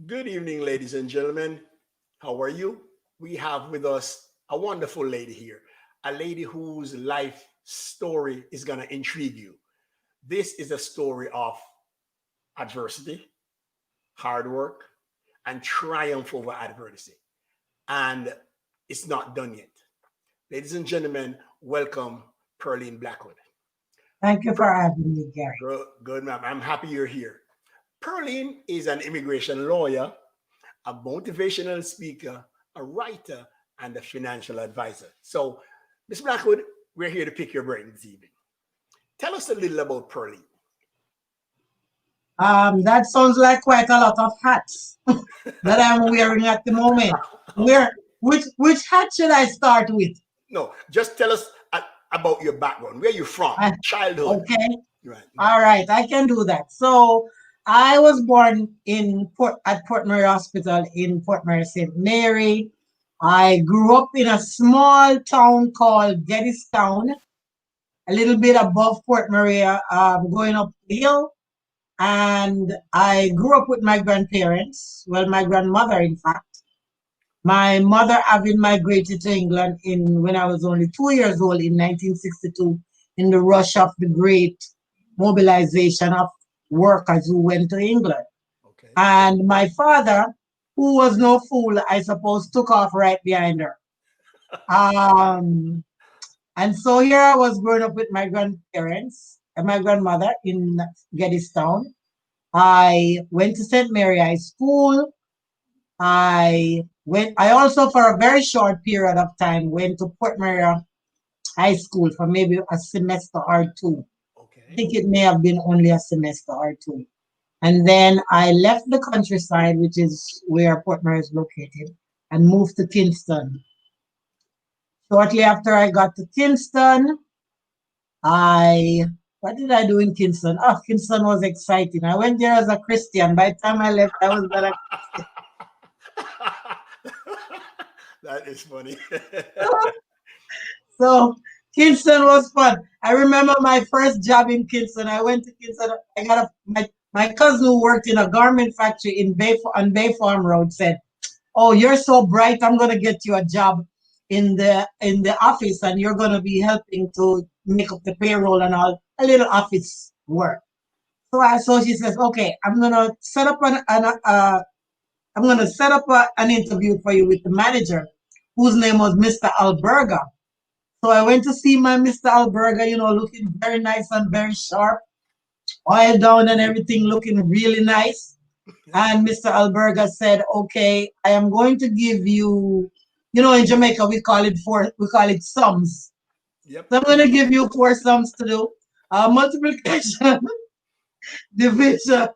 Good evening, ladies and gentlemen. How are you? We have with us a wonderful lady here, a lady whose life story is going to intrigue you. This is a story of adversity, hard work, and triumph over adversity. And it's not done yet. Ladies and gentlemen, welcome Pearline Blackwood. Thank you for Per- having me, Gary. good, ma'am. I'm happy you're here. Pearline is an immigration lawyer, a motivational speaker, a writer, and a financial advisor. So, Ms. Blackwood, we're here to pick your brain this evening. Tell us a little about Pearline. That sounds like quite a lot of hats that I'm wearing at the moment. Where, which hat should I start with? No, just tell us about your background. Where you from? I, Childhood. okay, Right. all right, I can do that. So I was born in Port Mary Hospital in Port Mary St. Mary. I grew up in a small town called Geddestown, a little bit above Port Maria, going up the hill. And I grew up with my grandparents, well, my grandmother, in fact. My mother having migrated to England in when I was only 2 years old in 1962 in the rush of the great mobilization of workers who went to England. Okay. And my father, who was no fool, I suppose, took off right behind her. Um, and so here I was growing up with my grandparents and my grandmother in Geddestown. I went to St. Mary High School. I also for a very short period of time went to Port Maria High School for maybe a semester or two. I Okay. think it may have been only a semester or two. And then I left the countryside, which is where Port Maria is located, and moved to Kingston. Shortly after I got to Kingston, I what did I do in Kingston? Oh, Kingston was exciting. I went there as a Christian. By the time I left, I was not a That is funny. So Kingston was fun. I remember my first job in Kingston. I went to Kingston. I got my cousin who worked in a garment factory in on Bay Farm Road said, "Oh, you're so bright. I'm gonna get you a job in the office, and you're gonna be helping to make up the payroll and all a little office work." So she says, "Okay, I'm gonna set up an interview for you with the manager, whose name was Mr. Alberga." So I went to see my Mr. Alberga, looking very nice and very sharp, oil down and everything looking really nice. And Mr. Alberga said, "Okay, I am going to give you, in Jamaica we call it sums. Yep. So I'm going to give you four sums to do: multiplication, division,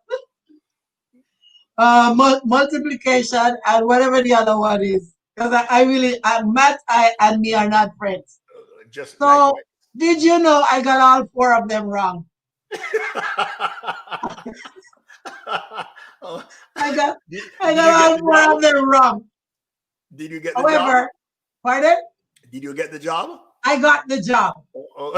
multiplication, and whatever the other one is. Because Matt, and me are not friends. Just So likewise. did you know I got all four of them wrong? Oh, I got did, I did you got get all the four job? of them wrong. Did you get the job? However, pardon, Did you get the job? I got the job. Oh, oh.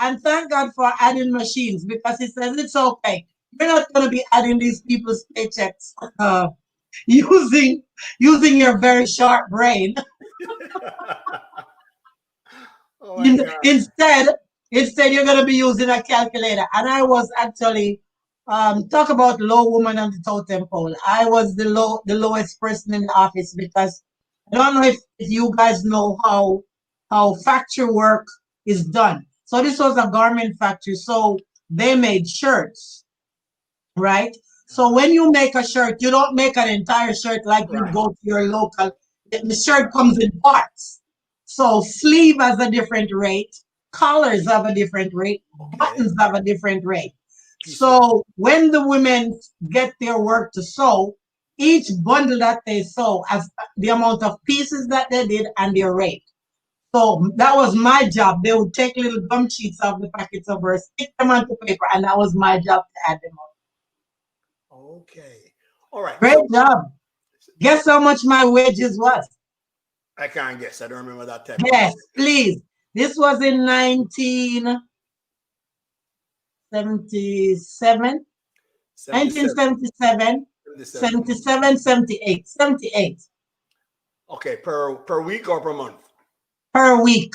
And thank God for adding machines because he says it's okay. You're not gonna be adding these people's paychecks using using your very sharp brain. Oh my God. Instead, you're gonna be using a calculator. And I was actually talk about low woman on the totem pole. I was the lowest person in the office because I don't know if you guys know how factory work is done. So this was a garment factory. So they made shirts, right? So when you make a shirt, you don't make an entire shirt like you Right. go to your local. The shirt comes in parts. So sleeve has a different rate, collars have a different rate, Okay. buttons have a different rate. Piece. So when the women get their work to sew, each bundle that they sew has the amount of pieces that they did and their rate. So that was my job. They would take little gum sheets off the packets of her, stick them onto paper, and that was my job to add them up. Okay. All right. Great So job. Guess how much my wages was? I can't guess. I don't remember that type of Yes, money. please. This was in 1977. 77. 1977. 77. 77, 78, 78 Okay, per week or per month? per week.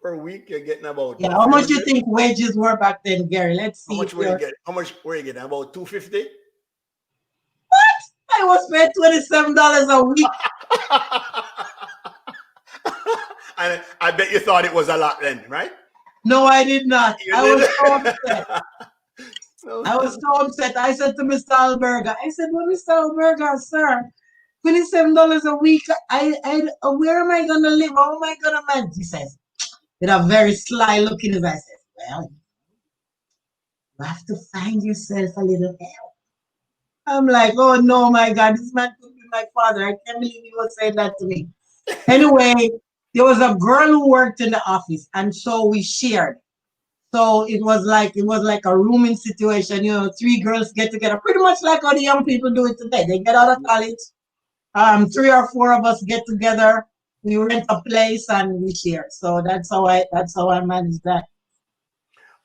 Per week, you're getting about Yeah, what, how much you 300? think wages were back then, Gary? Let's How see if much were you you're. getting? How much were you getting? About 250? I was paid $27 a week. And I bet you thought it was a lot then, right? No, I did not. You I was did. so upset. So, I was so upset. I said to Mr. Alberga, I said, well, Mr. Alberga, sir, $27 a week. Where am I gonna live? How am I gonna manage? He says, with a very sly look in his eyes, says, well, you have to find yourself a little help. I'm like, oh no, my God, this man could be my father. I can't believe he was saying that to me. Anyway, there was a girl who worked in the office, and so we shared. So it was like a rooming situation. Three girls get together, pretty much like how the young people do it today. They get out of college. Three or four of us get together. We rent a place and we share. So that's how I manage that.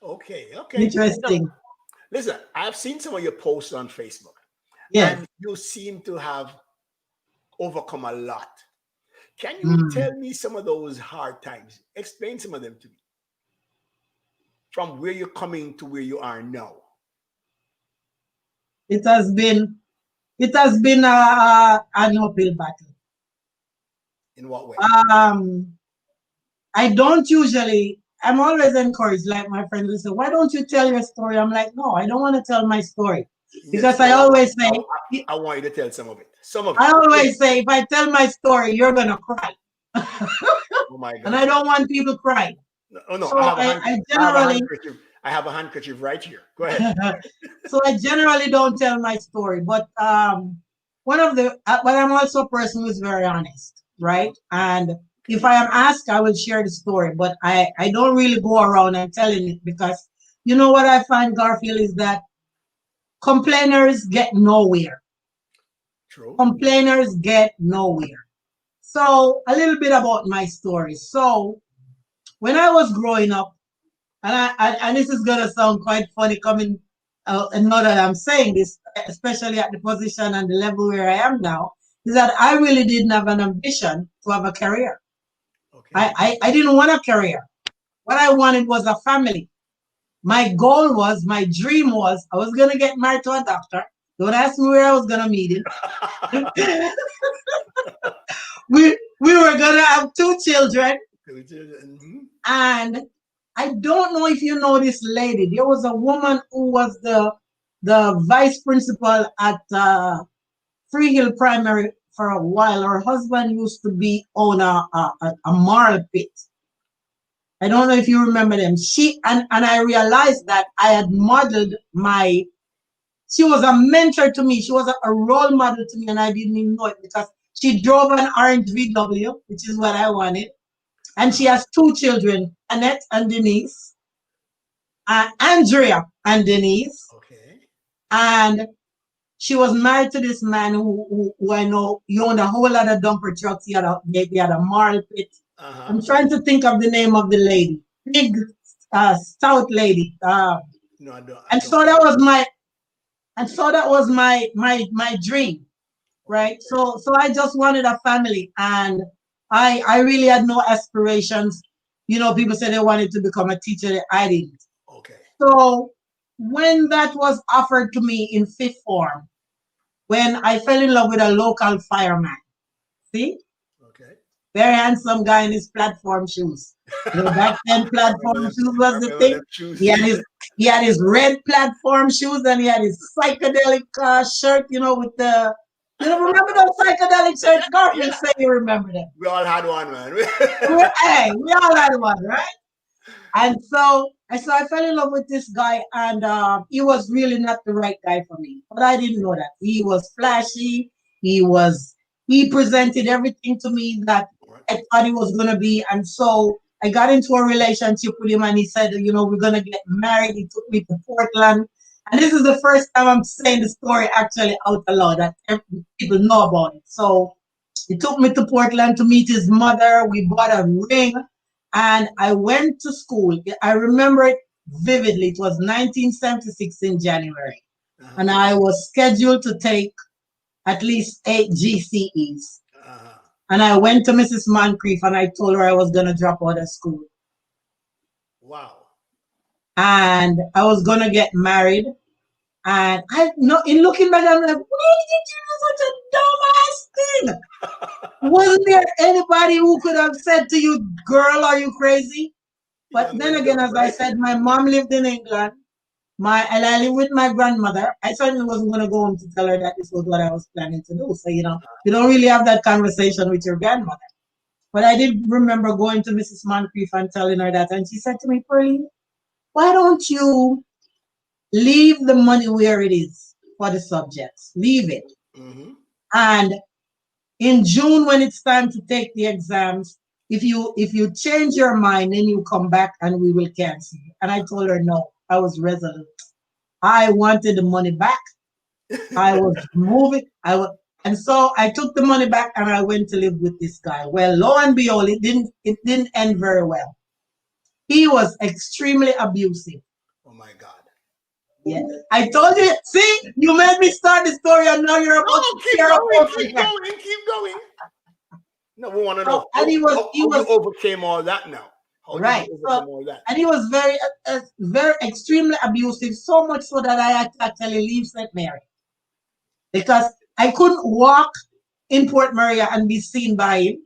okay, okay. Now, Interesting. listen, I've seen some of your posts on Facebook, Yes. and you seem to have overcome a lot. Can you Mm. tell me some of those hard times? Explain some of them to me from where you're coming to where you are now. It has been an uphill battle. In what way? Um, I don't usually. I'm always encouraged, like my friends will say, "Why don't you tell your story?" I'm like, "No, I don't want to tell my story Yes. because I Well, always say, I want you to tell some of it. Some of it. I always say, if I tell my story, you're gonna cry, Oh my and I goodness. don't want people crying. No, oh no, So I I have a generally, handkerchief. I have a handkerchief right here. Go ahead. so I generally don't tell my story. But but I'm also a person who's very honest, right? And if Okay. I am asked, I will share the story. But I don't really go around and telling it because you know what I find, Garfield, is that complainers get nowhere. True. Complainers get nowhere. So a little bit about my story. So when I was growing up, and this is gonna sound quite funny coming, and now that I'm saying this, especially at the position and the level where I am now, is that I really didn't have an ambition to have a career. Okay. I didn't want a career. What I wanted was a family. My goal was, my dream was, I was gonna get married to a doctor. Don't ask me where I was gonna meet him. We were gonna have two children, Mhm. and I don't know if you know this lady. There was a woman who was the vice principal at Free Hill Primary for a while. Her husband used to be on a marl pit. I don't know if you remember them. And I realized that I had modeled my. She was a mentor to me. She was a role model to me, and I didn't even know it because she drove an orange VW, which is what I wanted. And she Uh-huh. has two children, Annette and Denise, Andrea and Denise. Okay. And she was married to this man who I know he owned a whole lot of dumper trucks. He had a marl pit. Uh-huh. I'm trying to think of the name of the lady. Big, stout lady. No, I And don't so know. that was my dream, right? Okay. So I just wanted a family, and I really had no aspirations. People said they wanted to become a teacher. I didn't. Okay. So when that was offered to me in fifth form, when I fell in love with a local fireman, see, Okay. very handsome guy in his platform shoes. Back then I remember platform them. shoes I was the remember thing. them shoes. He had his he had his red platform shoes, and he had his psychedelic shirt. With the remember those psychedelic shirts? Garfield Yeah. say you remember them. We all had one, man. We all had one, right? And so I fell in love with this guy, and he was really not the right guy for me. But I didn't know that. He was flashy. He presented everything to me that I thought he was gonna be. And so I got into a relationship with him, and he said, we're gonna get married. He took me to Portland. And this is the first time I'm saying the story actually out loud that people know about it. So he took me to Portland to meet his mother. We bought a ring, and I went to school. I remember it vividly. It was 1976 in January, Uh-huh. and I was scheduled to take at least 8 GCEs. Uh-huh. And I went to Mrs. Moncrief and I told her I was going to drop out of school. Wow. And I was going to get married. And I know, in looking back, I'm like, why did you do such a dumbass thing? Wasn't there anybody who could have said to you, girl, are you crazy? But Young then and again, dumb, as I right? said, my mom lived in England. And I lived with my grandmother. I certainly wasn't going to go home to tell her that this was what I was planning to do. So, you don't really have that conversation with your grandmother. But I did remember going to Mrs. Moncrief and telling her that. And she said to me, Pearline, why don't you leave the money where it is for the subjects? Leave it. Mm-hmm. And in June, when it's time to take the exams, if you change your mind, then you come back and we will cancel. And I told her no. I was resolute. I wanted the money back. I was moving. And so I took the money back and I went to live with this guy. Well, lo and behold, it didn't end very well. He was extremely abusive. Oh my God. Yeah. I told you, see, you made me start the story and now you're about No, to keep tear up going, over keep here. going, keep going. No, we want to So, know and he how you was overcame all that now. How did you right. So, overcome all that? and he was very extremely abusive, so much so that I had to actually leave St. Mary because I couldn't walk in Port Maria and be seen by him,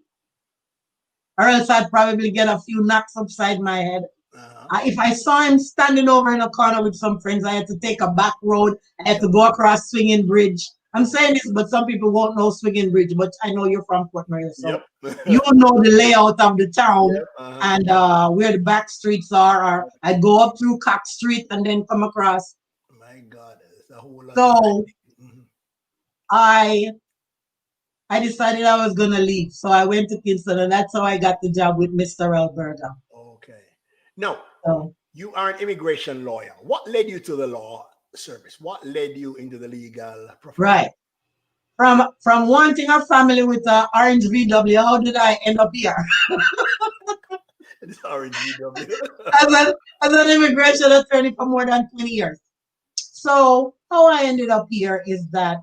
or else I'd probably get a few knocks upside my head. Uh-huh. If I saw him standing over in a corner with some friends, I had to take a back road. I had to go across Swinging Bridge. I'm saying this, but some people won't know Swinging Bridge, but I know you're from Port Maria, so Yep. you know the layout of the town Yep. Uh-huh. and where the back streets are. Or I go up through Cox Street and then come across. My God, it's a whole lot of So mhm. I I decided I was gonna leave. So I went to Kingston and that's how I got the job with Mr. Alberta. Okay. Now, So you are an immigration lawyer. What led you to the law service? What led you into the legal profession? right. From wanting a family with a orange VW, how did I end up here? It's orange VW. as an as an immigration attorney for more than 20 years. So how I ended up here is that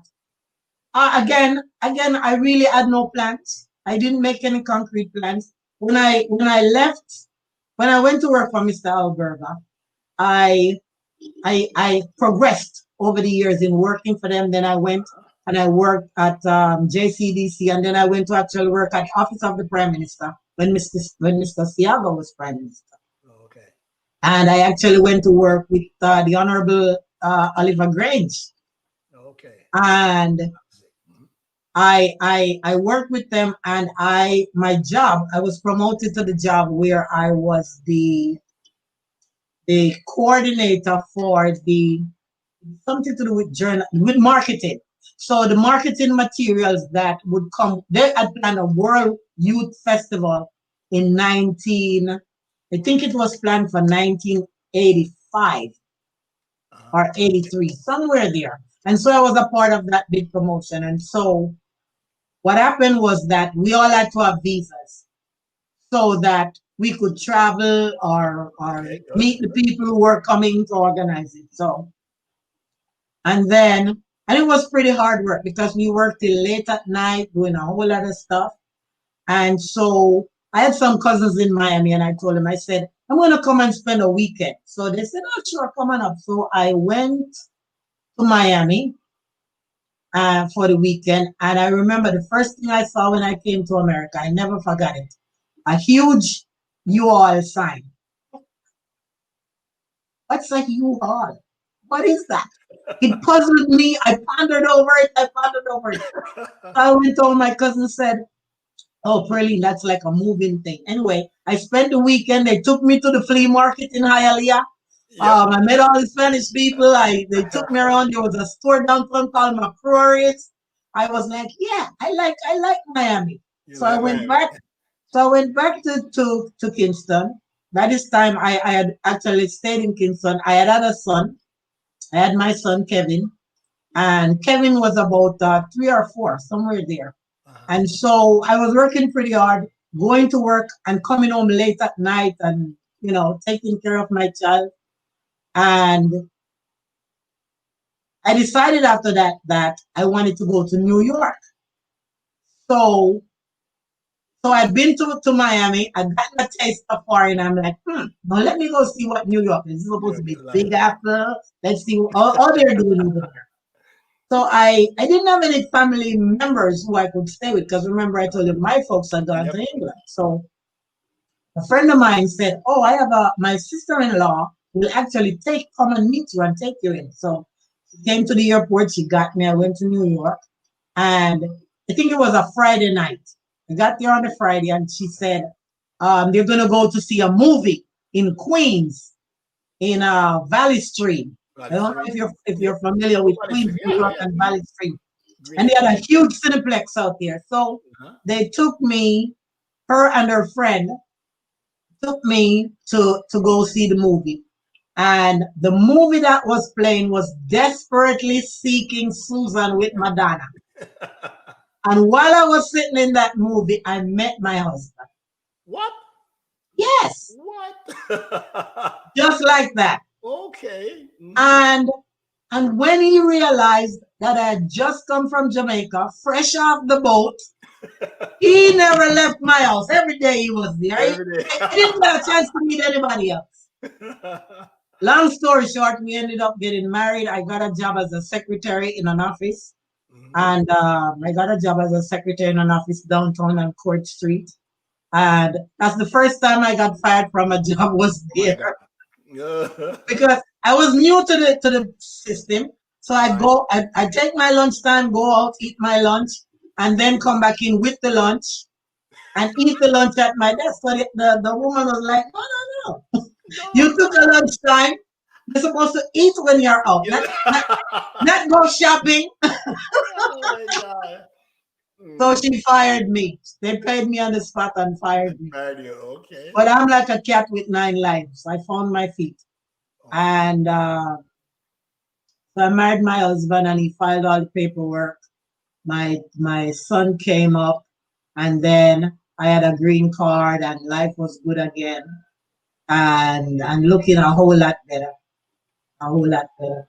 again, I really had no plans. I didn't make any concrete plans. When I left, when I went to work for Mr. Alberga, I I progressed over the years in working for them. Then I went and I worked at JCDC, and then I went to actually work at the Office of the Prime Minister when Mr. Siaga was Prime Minister. Okay. And I actually went to work with the Honorable Oliver Grange, Okay. and Mhm. I worked with them, and I was promoted to the job where I was the coordinator for the something to do with with marketing. So the marketing materials that would come, they had planned a World Youth Festival in 19, I think it was planned for 1985 Uh-huh. or 83, somewhere there. And so I was a part of that big promotion. And so what happened was that we all had to have visas so that we could travel or Okay. Good. meet the people who were coming to organize it. So and then, and it was pretty hard work because we worked till late at night doing a whole lot of stuff. And so I had some cousins in Miami and I told them, I said, I'm going to come and spend a weekend. So they said, oh, sure, come on up. So I went to Miami for the weekend. And I remember the first thing I saw when I came to America, I never forgot it, a huge U-Haul sign. What's a U-Haul? What is that? It puzzled me. I pondered over it. I pondered over it. I went to my cousin and said, oh, Pearline, that's like a moving thing. Anyway, I spent the weekend. They took me to the flea market in Hialeah. Yep. I met all the Spanish people. They took me around. There was a store downtown called McCrory's. I was like, yeah, I like Miami. You So I like went Miami? back. So I went back to Kingston. By this time, I had actually stayed in Kingston. I had a son. I had my son Kevin, and Kevin was about 3 or 4, somewhere there. Uh-huh. And so I was working pretty hard, going to work and coming home late at night and, taking care of my child. And I decided after that that I wanted to go to New York. So I've been to Miami. I got a taste of foreign. I'm like, now let me go see what New York is. It's supposed Yeah, to be like, big after. Let's see what all they're doing over there. So I didn't have any family members who I could stay with because remember I told you my folks had gone yep. to England. So a friend of mine said, "Oh, I have my sister-in-law will actually come and meet you and take you in." So she came to the airport. She got me. I went to New York, and I think it was a Friday night. I got there on the Friday, and she said they're gonna go to see a movie in Queens in Valley Street. I Valley don't know Stream. if Yep. you're familiar Oh, with Valley Queens, Stream. New Yeah, York, yeah. and Valley Street, and they Greenwich. had a huge cineplex out there. So Uh-huh. they took me, her and her friend took me to go see the movie. And the movie that was playing was Desperately Seeking Susan with Madonna. And while I was sitting in that movie, I met my husband. What? Yes, What? just like that. Okay. And when he realized that I had just come from Jamaica, fresh off the boat, he never left my house. Every day he was there. Every day. I didn't get a chance to meet anybody else. Long story short, we ended up getting married. I got a job as a secretary in an office. Mhm. And I got a job as a secretary in an office downtown on Court Street. And that's the first time I got fired from a job was Oh my there God. because I was new to the system. So I Right. go, I take my lunchtime, go out, eat my lunch, and then come back in with the lunch and eat the lunch at my desk. So the woman was like, no, no, no. No. You took a lunchtime. You're supposed to eat when you're out, Yeah. not go shopping. Oh my God. So Mm. she fired me. They paid me on the spot and fired me. Cardio. Okay. But I'm like a cat with 9 lives. I found my feet. Okay. And so I married my husband and he filed all the paperwork. My son came up and then I had a green card and life was good again. And looking a whole lot better. A whole lot better.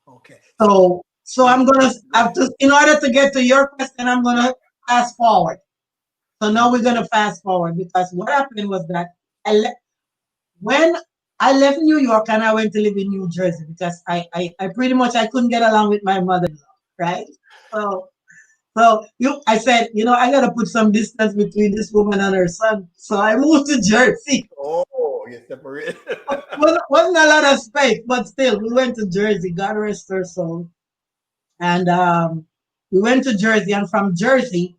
Okay. So So I'm gonna go have ahead. to in order to get to your question, I'm Right. gonna fast forward. So now Mhm. we're gonna fast forward because what happened was that I le- when I left New York and I went to live in New Jersey because I pretty much I couldn't get along with my mother-in-law, right? So I said, I gotta put some distance between this woman and her son. So I moved to Jersey. Oh, you separate. Wasn't a lot of space, but still we went to Jersey, God rest her soul. And we went to Jersey and from Jersey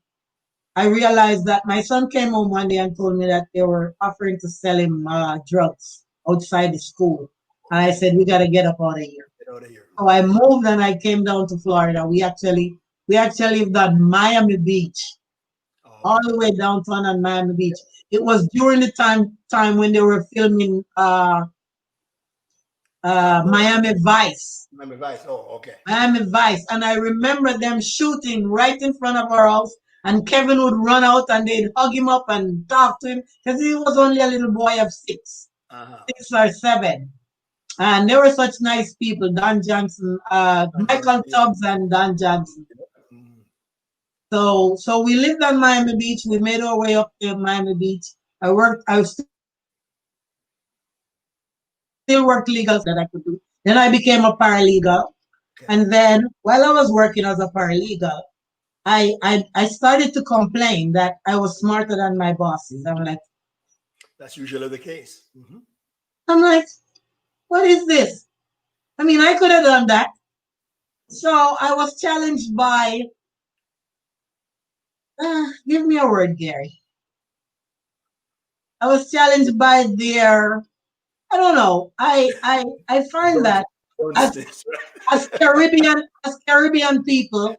I realized that my son came home one day and told me that they were offering to sell him drugs outside the school. And I Okay. said, we got to get up out of here. Get out of here. So I moved and I came down to Florida. We actually lived on Miami Beach, Oh, all okay. the way downtown on Miami Beach. It was during the time when they were filming Oh, Miami Vice. my advice. Oh, okay. Miami Vice. And I remember them shooting right in front of our house. And Kevin would run out and they'd hug him up and talk to him because he was only a little boy of six, Uh-huh. 6 or 7. And they were such nice people, Don Johnson, And Michael yeah. Tubbs and Don Johnson. Mm. So we lived on Miami Beach. We made our way up to Miami Beach. I still worked legal so that I could get some money that I could do. Then I became a paralegal. And Okay. then while I was working as a paralegal, I started to complain that I was smarter than my bosses. That's usually the case. Hmm. I'm like, what is this? I mean, I could have done that. So I was challenged by, give me a word, Gary. I was challenged by their, I don't know. I find Don't that don't as stitch. Caribbean people,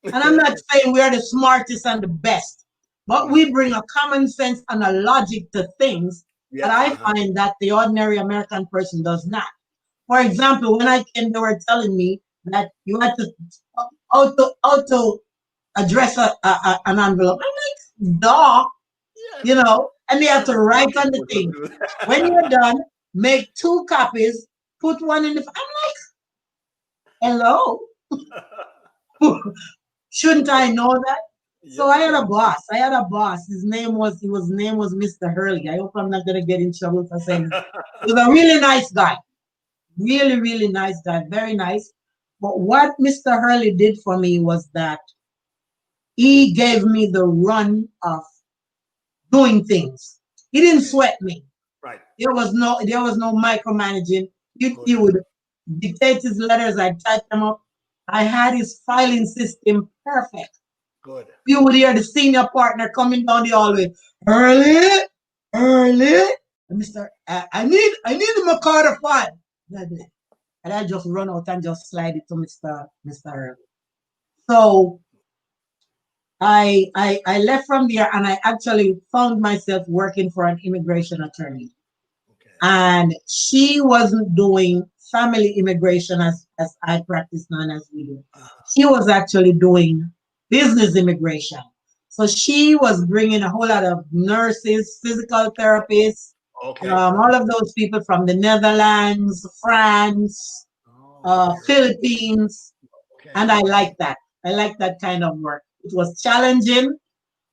and I'm not saying we are the smartest and the best, but Mhm. we bring a common sense and a logic to things that Yes. I Uh-huh. find that the ordinary American person does not. For example, when I came, they were telling me that you had to auto address an envelope. I'm like, duh, Yes. and they have to Everybody write is on the supposed to thing. do When that. you're done, make 2 copies, put one in the. I'm like, Hello. Shouldn't I know that? So Yep. I had a boss. I had a boss. His name was Mr. Hurley. I hope I'm not gonna get in trouble for saying it. He was a really nice guy. Really, really nice guy. Very nice. But what Mr. Hurley did for me was that he gave me the run of doing things. He didn't Okay. sweat me. Right. There was no micromanaging. He Good. would dictate his letters, I type them up. I had his filing system perfect. Good. You would hear the senior partner coming down the hallway. Early, early. And Mr. I need my card of file. And I just run out and just slide it to Mr. Early. So I left from there and I actually found myself working for an immigration attorney. Okay. And she wasn't doing family immigration as I practice now and as we do. She was actually doing business immigration. So she was bringing a whole lot of nurses, physical therapists, Okay. all of those people from the Netherlands, France, Oh, very Philippines, okay. and I Okay. like that. I like that kind of work. It was challenging,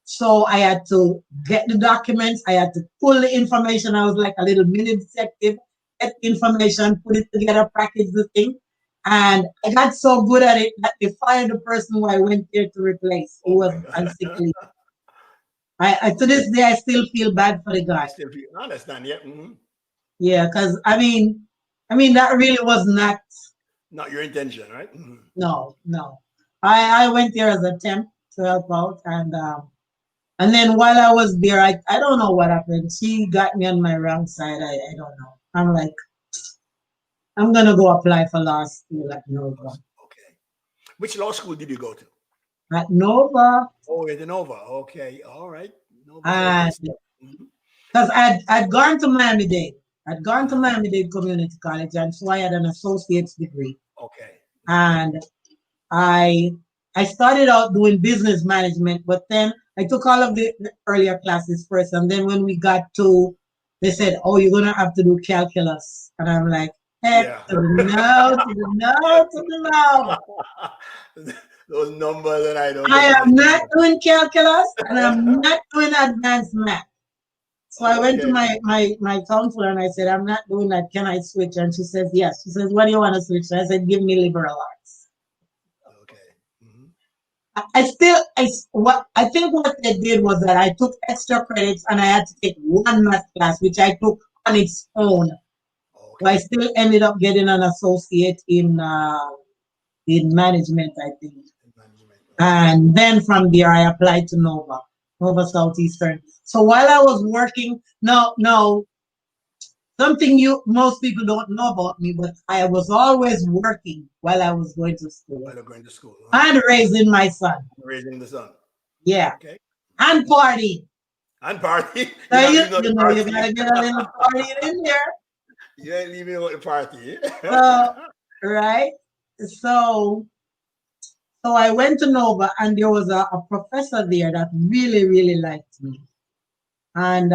so I had to get the documents. I had to pull the information. I was like a little mini detective. Get information, put it together, package the thing. And I got so good at it that they fired the person who I went there to replace, who Oh was my on God. sick leave. I to this day I still feel bad for the You guy. still feel understand? Yeah. Yeah, because I mean that really was not. Not your intention, right? No, no. I went there as a temp to help out, and then while I was there, I don't know what happened. She got me on my wrong side. I don't know. I'm like, I'm gonna go apply for law school at Nova. Okay. Which law school did you go to? At Nova, Oh, at Nova. Okay. All right. Nova's okay. and Mhm. because I'd gone to Miami Dade. I'd gone to Uh, Miami Dade Community College, and so I had an associate's degree. okay. And I I started out doing business management, but then I took all of the earlier classes first, and then when we got to, they said, "Oh, you're gonna have to do calculus," and I'm like, "Heck Yeah. to the no, to the no, to the no! Those numbers and I don't I get am it. not doing calculus, and I'm not doing advanced math." So I went to Okay. my counselor and I said, "I'm not doing that. Can I switch?" And she says, "Yes." She says, "What do you want to switch?" I said, "Give me liberal arts." Okay. What I think what they did was that I took extra credits and I had to take one math class, which I took on its own. So I Okay. still ended up getting an associate in management, I think. Management. Okay. And then from there, I applied to Nova Southeastern. So while I was working, no, something you most people don't know about me, but I was always working while I was going to school While you're going to school. and raising my son. Raising the son. Yeah, Okay. and party. And party. So You're not you leaving out the you know you party. gotta get a little party in there. You ain't leaving out the party. So right. So so I went to Nova and there was a professor there that really, really liked me. And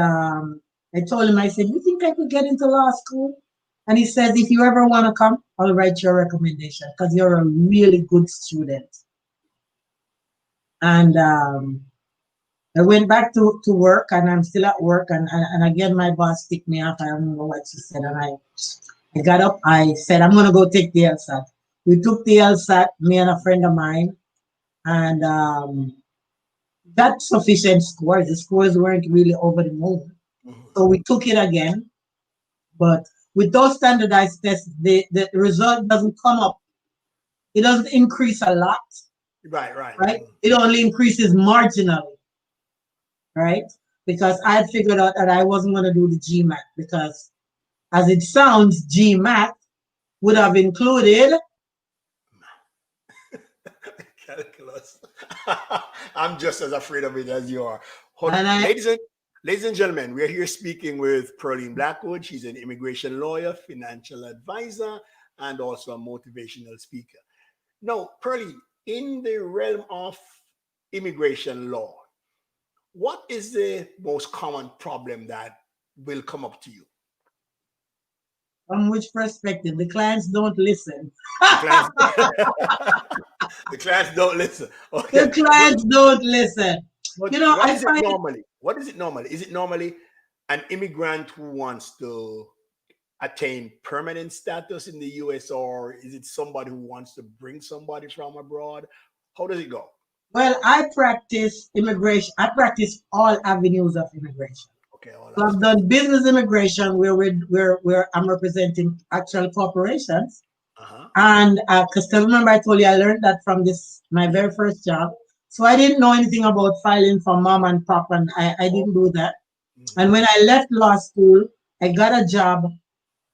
I told him, I said, "You think I could get into law school?" And he says, "If you ever want to come, I'll write your recommendation because you're a really good student." And I went back to work and I'm still at work and again my boss picked me up. I don't remember what she said and I got up, I said I'm gonna go take the LSAT. We took the LSAT, me and a friend of mine, and got sufficient scores. The scores weren't really over the moon. So we took it again, but with those standardized tests, the result doesn't come up. It doesn't increase a lot, Right, right. right? It only increases marginally, right? Because I had figured out that I wasn't going to do the GMAT because, as it sounds, GMAT would have included. Calculus. I'm just as afraid of it as you are. And I, Ladies and gentlemen, we're here speaking with Pearline Blackwood. She's an immigration lawyer, financial advisor, and also a motivational speaker. Now, Pearline, in the realm of immigration law, what is the most common problem that will come up to you? From which perspective? The clients don't listen. The clients, the clients don't listen. The Okay, clients don't listen. but You know, what I is it find normally? What is it normally? Is it normally an immigrant who wants to attain permanent status in the US, or is it somebody who wants to bring somebody from abroad? How does it go? well, I practice immigration. I practice all avenues of immigration. Okay, all So I've aspects. done business immigration where I'm representing actual corporations. Uh-huh. And because remember I told you I learned that from this my Yeah. very first job. So I didn't know anything about filing for mom and pop, and I didn't do Okay. that. And Hmm. when I left law school, I got a job.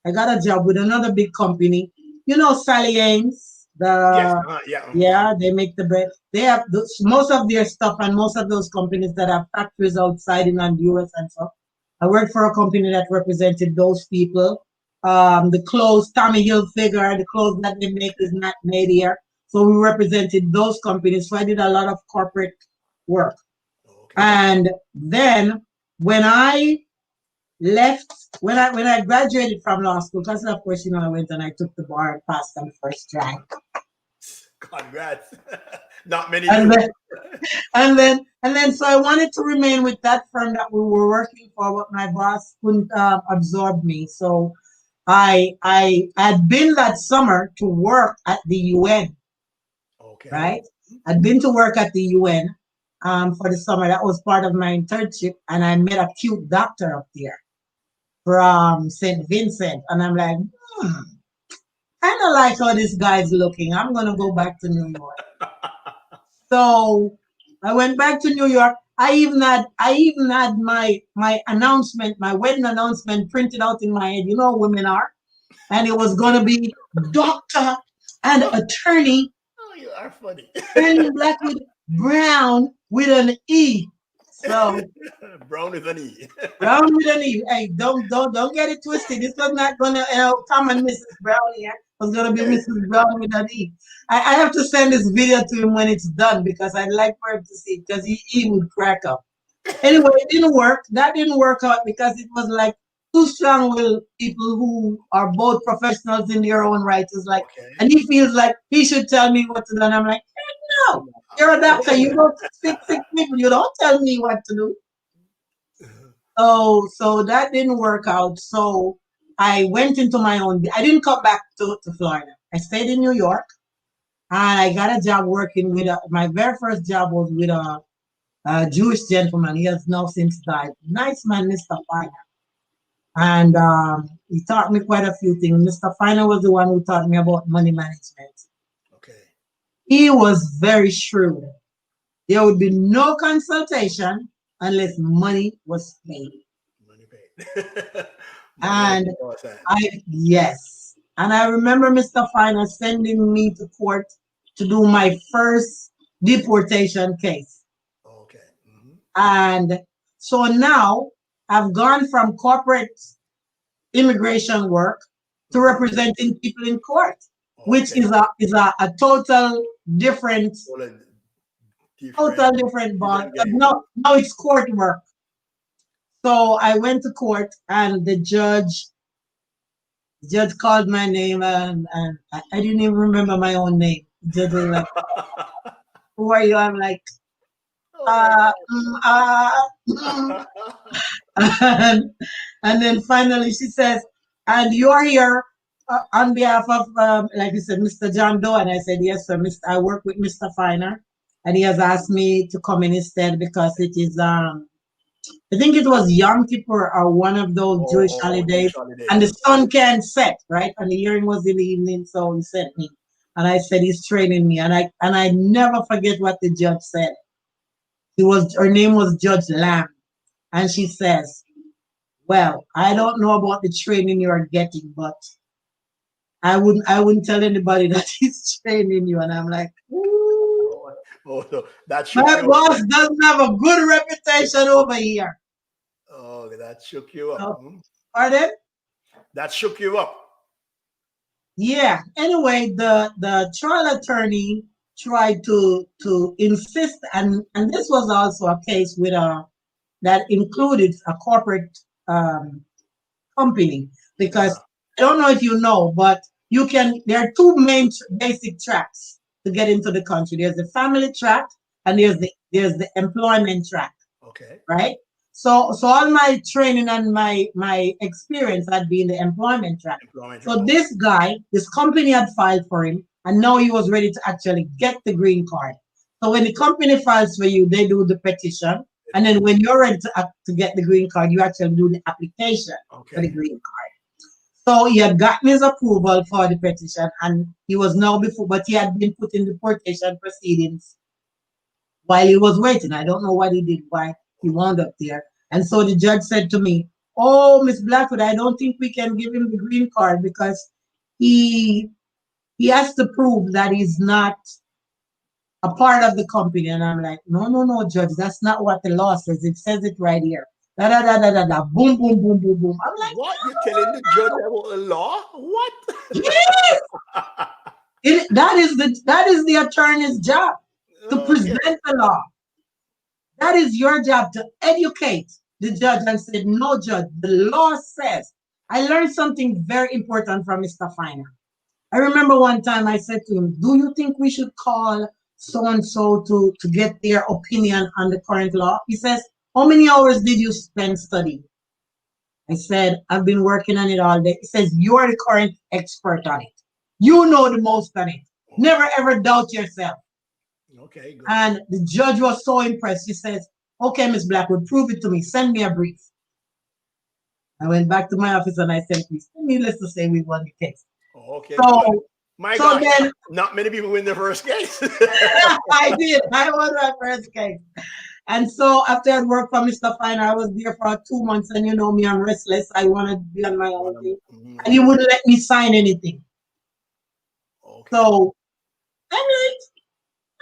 I got a job with another big company. You know Sally Ames, Yes. the Yeah. yeah, they make the bread. They have most of their stuff and most of those companies that have factories outside in the US and stuff. I worked for a company that represented those people. The clothes, Tommy Hilfiger, the clothes that they make is not made here. So we represented those companies. So I did a lot of corporate work. Okay. And then when I left, when I graduated from law school, because of course, you know, I went and I took the bar and passed on first try. Congrats. Not many And do. then and then so I wanted to remain with that firm that we were working for, but my boss couldn't absorb me. So I had been that summer to work at the UN, Okay. right? I'd been to work at the UN for the summer. That was part of my internship, and I met a cute doctor up there from St. Vincent, and I'm like, kind of like how this guy's looking. I'm gonna go back to New York. So I went back to New York. I even had my announcement, my wedding announcement printed out in my head. You know how women are. And it was gonna be doctor and Oh, attorney you are funny. Pearline Blackwood Brown with an E. So Brown with an E. Brown with an E. Hey, don't get it twisted. This was not gonna come and Mrs. Brown here. It was gonna be Mrs. Brown with an E. I have to send this video to him when it's done because I'd like for him to see it because he would crack up. Anyway, it didn't work. That didn't work out because it was like two strong-willed people who are both professionals in their own right. It's like, Okay. and he feels like he should tell me what to do. And I'm like, no, you're a doctor. You don't fix sick people. You don't tell me what to do. So that didn't work out. So I went into my own. I didn't come back to Florida. I stayed in New York, and I got a job working with my very first job was with a Jewish gentleman. He has now since died. Nice man, Mr. Finer. And he taught me quite a few things. Mr. Finer was the one who taught me about money management. Okay. He was very shrewd. There would be no consultation unless money was paid. Money paid. Money has And to go aside. yes. And I remember Mr. Finer sending me to court to do my first deportation case. Okay. Hmm. And so now I've gone from corporate immigration work to Hmm. representing people in court, which Okay. is a total different Well, a total different, different ball. different game. Now it's court work. So I went to court and the judge called my name and I didn't even remember my own name. The judge was like, "Who are you?" I'm like, Oh my mm, mm. God. and, and then finally she says, "And you are here on behalf of, like you said, Mr. John Doe." And I said, "Yes, sir. I work with Mr. Finer, and he has asked me to come in instead because it is, I think it was Yom Kippur or one of those Jewish Jewish holidays, and the holidays. sun can't set, right? And the hearing was in the evening, so he sent me." And I said, "He's training me," and I never forget what the judge said. Her name was Judge Lamb, and she says, "Well, I don't know about the training you are getting, but I wouldn't tell anybody that he's training you." And I'm like, "Ooh, Oh, oh, so that shook my you up. boss doesn't have a good reputation over here." Oh, that shook you up. So, Hmm? pardon? That shook you up. Yeah. Anyway, the trial attorney tried to insist, and this was also a case with that included a corporate company because Uh-huh. I don't know if you know, but there are two main basic tracks to get into the country. There's the family track and there's the employment track, Okay. right? So all my training and my experience had been the employment track. Employment So track. this company had filed for him, and now he was ready to actually get the green card. So when the company files for you, they do the petition, and then when you're ready to get the green card, you actually do the application for the Okay. green card. So he had gotten his approval for the petition, and he was now before, but he had been put in deportation proceedings while he was waiting. I don't know what he did, why he wound up there. And so the judge said to me, "Oh, Miss Blackwood, I don't think we can give him the green card because he he has to prove that he's not a part of the company." And I'm like, "No, no, no, judge, that's not what the law says. It says it right here. Da da da da da da. Boom, boom, boom, boom, boom." I'm like, What? You're telling the judge about the law? What? "Yes, that is the attorney's job to Okay. present the law. That is your job to educate the judge and say, no, judge, the law says." I learned something very important from Mr. Finer. I remember one time I said to him, "Do you think we should call so and so to get their opinion on the current law?" He says, "How many hours did you spend studying?" I said, "I've been working on it all day." He says, "You're the current expert on it. You know the most on it. Never ever doubt yourself." Okay, good. And the judge was so impressed. She says, "Okay, Miss Blackwood, prove it to me. Send me a brief." I went back to my office and I said, "Please, needless to say, we won the case." Okay, good. So, My so gosh, then not many people win their first case. I did. I won my first case. And so after I worked for Mr. Finer, I was there for 2 months. And you know me, I'm restless. I wanted to be on my own thing. And he wouldn't let me sign anything. Okay. So I'm like,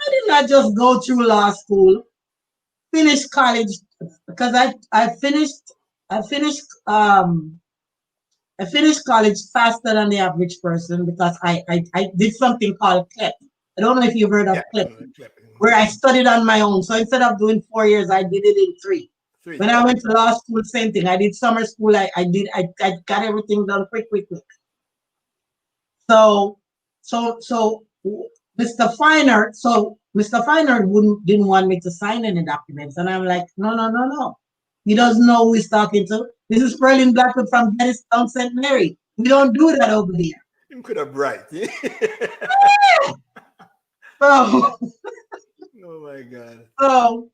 I did not just go through law school, finish college, because I finished college faster than the average person because I did something called CLEP. I don't know if you've heard of Yeah. CLEP, where I studied on my own. So instead of doing 4 years, I did it in 3. Three. When I went to law school, same thing. I did summer school. I got everything done quick, quick, quick. So so Mr. Finer didn't want me to sign any documents. And I'm like, "No, no, no, no. He doesn't know who he's talking to. This is Pearline Blackwood from Town St. Mary. We don't do that over here." You could have bright. So Oh my God. so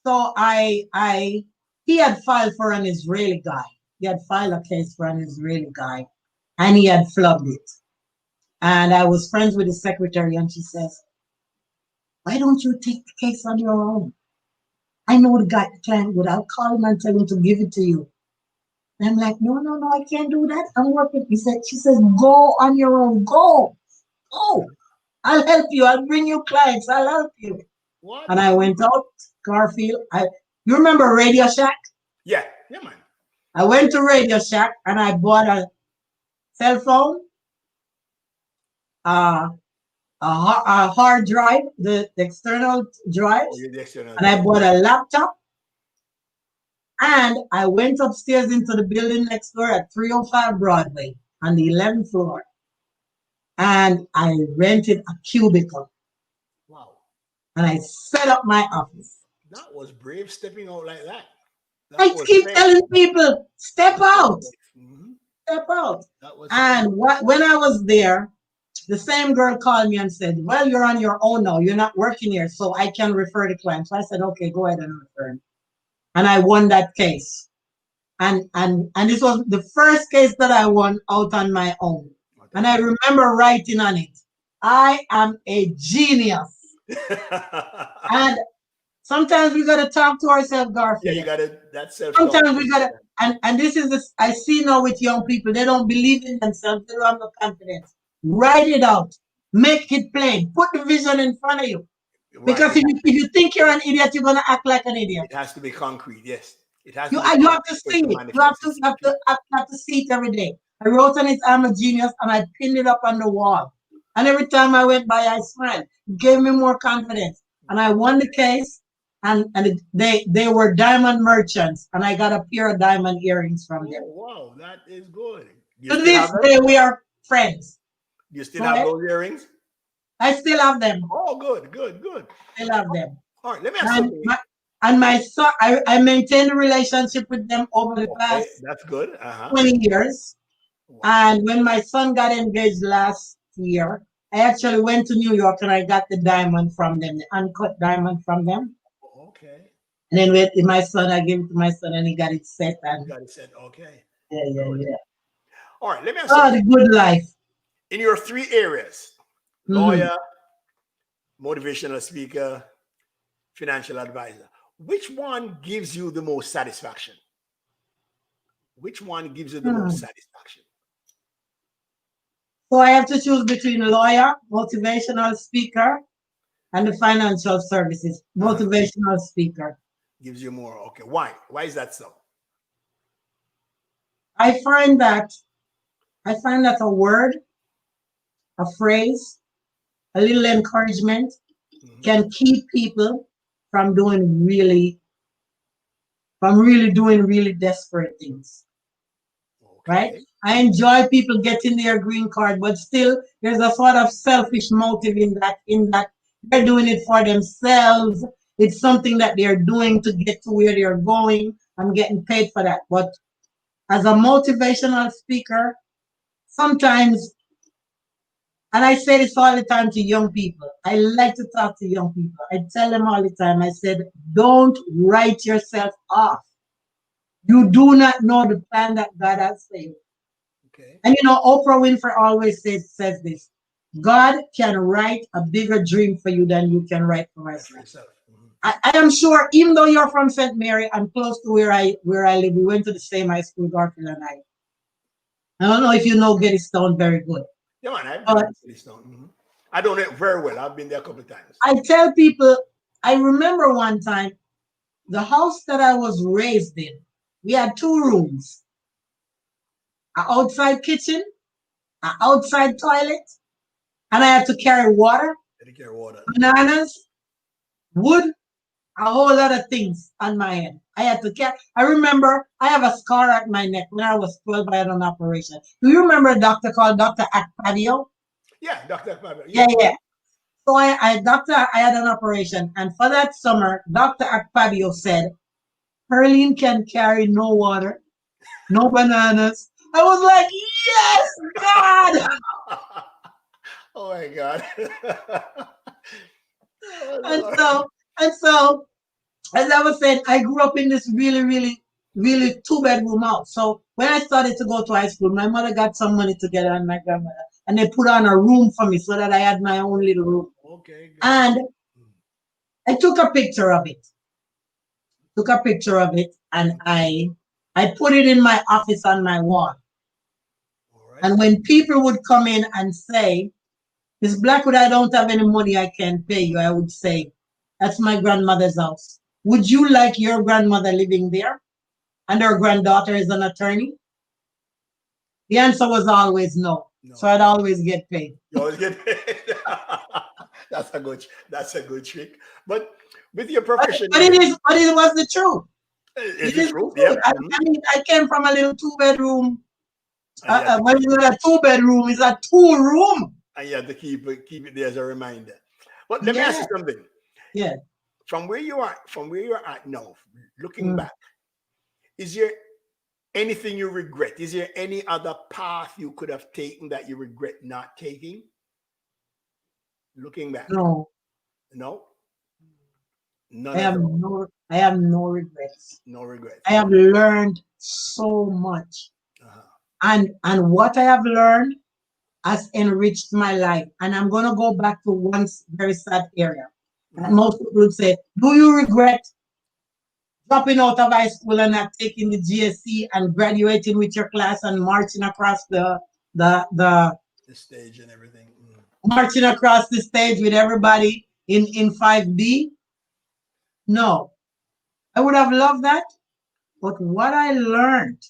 so he had filed for an Israeli guy. He had filed a case for an Israeli guy and he had flubbed it. And I was friends with the secretary and she says, "Why don't you take the case on your own? I know the guy, the client would. I'll call him and tell him to give it to you." And I'm like, "No, no, no, I can't do that. I'm working." She says, "Go on your own. Go. Go. I'll help you. I'll bring you clients. I'll help you." What? And I went out, Garfield. You remember Radio Shack? Yeah. Yeah, man. I went to Radio Shack and I bought a cell phone, uh, a hard drive, the external Oh, drives, you're the external and I drive. bought a laptop. And I went upstairs into the building next door at 305 Broadway on the 11th floor. And I rented a cubicle Wow. and I set up my office. That was brave stepping out like that. I That was keep faith. telling people, step That was out, faith. Mhm. step out. That was faith. And when I was there, the same girl called me and said, "Well, you're on your own now. You're not working here, so I can refer the client." So I said, "Okay, go ahead and refer him." And I won that case. And this was the first case that I won out on my own. And I remember writing on it, "I am a genius." And sometimes we gotta talk to ourselves, Yeah, you Garfield. got to that self talk. Sometimes we gotta, and this is this I see now with young people, they don't believe in themselves, they don't have no confidence. Write it out, make it plain, put the vision in front of you. Right. Because if you think you're an idiot, you're gonna act like an idiot. It has to be concrete. Yes. It has You to be you have to concrete for it see to it. You have manifest to itself. have to see it every day. I wrote on it, "I'm a genius," and I pinned it up on the wall. And every time I went by, I smiled. It gave me more confidence. And I won the case. And they were diamond merchants, and I got a pair of diamond earrings from them. Oh, wow. That is good. You To still this have them? day, we are friends. You still Go have ahead. those earrings? I still have them. Oh, good, good, good. Still have them. All right, let me ask And something. my son, I maintained a relationship with them over the Okay, past that's good. Uh-huh. 20 years. Wow. And when my son got engaged last year, I actually went to New York and I got the diamond from them, the uncut diamond from them. Okay. And then with my son, I gave it to my son and he got it set. You And got it said, okay. yeah, yeah, Good. yeah. All right, let me ask Oh, something. the good life. In your three areas, Hmm. lawyer, motivational speaker, financial advisor, which one gives you the most satisfaction? Which one gives you the most Hmm. satisfaction? So I have to choose between lawyer, motivational speaker, and the financial services, Uh-huh. motivational speaker. Gives you more. Okay. Why? Why is that so? I find that I find that a word, a phrase, a little encouragement Mhm. can keep people from doing really, from really doing really desperate things, right? Okay. I enjoy people getting their green card, but still there's a sort of selfish motive in that they're doing it for themselves. It's something that they're doing to get to where they're going. I'm getting paid for that. But as a motivational speaker, sometimes, and I say this all the time to young people, I like to talk to young people. I tell them all the time, I said, don't write yourself off. You do not know the plan that God has for you. Okay. And Oprah Winfrey always says this: God can write a bigger dream for you than you can write for Right for myself. yourself. Mhm. I am sure, even though you're from St. Mary and close to where I live, we went to the same high school, Garfield and I. I don't know if you know Gettystone very good. Yeah, man, I've been But to Philistine. I don't know it very well. I've been there a couple of times. I tell people, I remember one time, the house that I was raised in, we had two rooms, an outside kitchen, an outside toilet, and I had to carry water, Take care of water. bananas, wood, a whole lot of things on my head. I had to carry. I remember I have a scar at my neck when I was 12. I had an operation. Do you remember a doctor called Dr. Akpadio? Yeah, Dr. Faber. Yeah, Yeah. yeah. So I had an operation, and for that summer, Dr. Akpadio said, Pearline can carry no water, no bananas. I was like, yes, God. Oh my God. Oh And Lord. so, and so, as I was saying, I grew up in this really, really, really two-bedroom house. So when I started to go to high school, my mother got some money together and my grandmother, and they put on a room for me so that I had my own little room. Okay, good. And I took a picture of it. Took a picture of it, and I put it in my office on my wall. All right. And when people would come in and say, Miss Blackwood, I don't have any money I can pay you, I would say, that's my grandmother's house. Would you like your grandmother living there? And her granddaughter is an attorney? The answer was always no. So No. I'd always get paid. You always get paid. That's a good trick. But with your profession But it was the truth. It is it is the true? truth. Yep. I mean, I came from a little two-bedroom. And you have to When keep it's not a two-bedroom, it's a two-room. and you have to keep it there as a reminder. But let me ask Yeah, you something. yeah. From where you're at now, looking Mm. back, is there anything you regret? Is there any other path you could have taken that you regret not taking? Looking back. No, No? I None at have all. no regrets. No regrets. I have learned so much. Uh-huh. And what I have learned has enriched my life. And I'm gonna go back to one very sad area. And Uh-huh. most people would say, do you regret dropping out of high school and not taking the GSC and graduating with your class and marching across the The stage and everything. marching across the stage with everybody in 5B? No. I would have loved that. But what I learned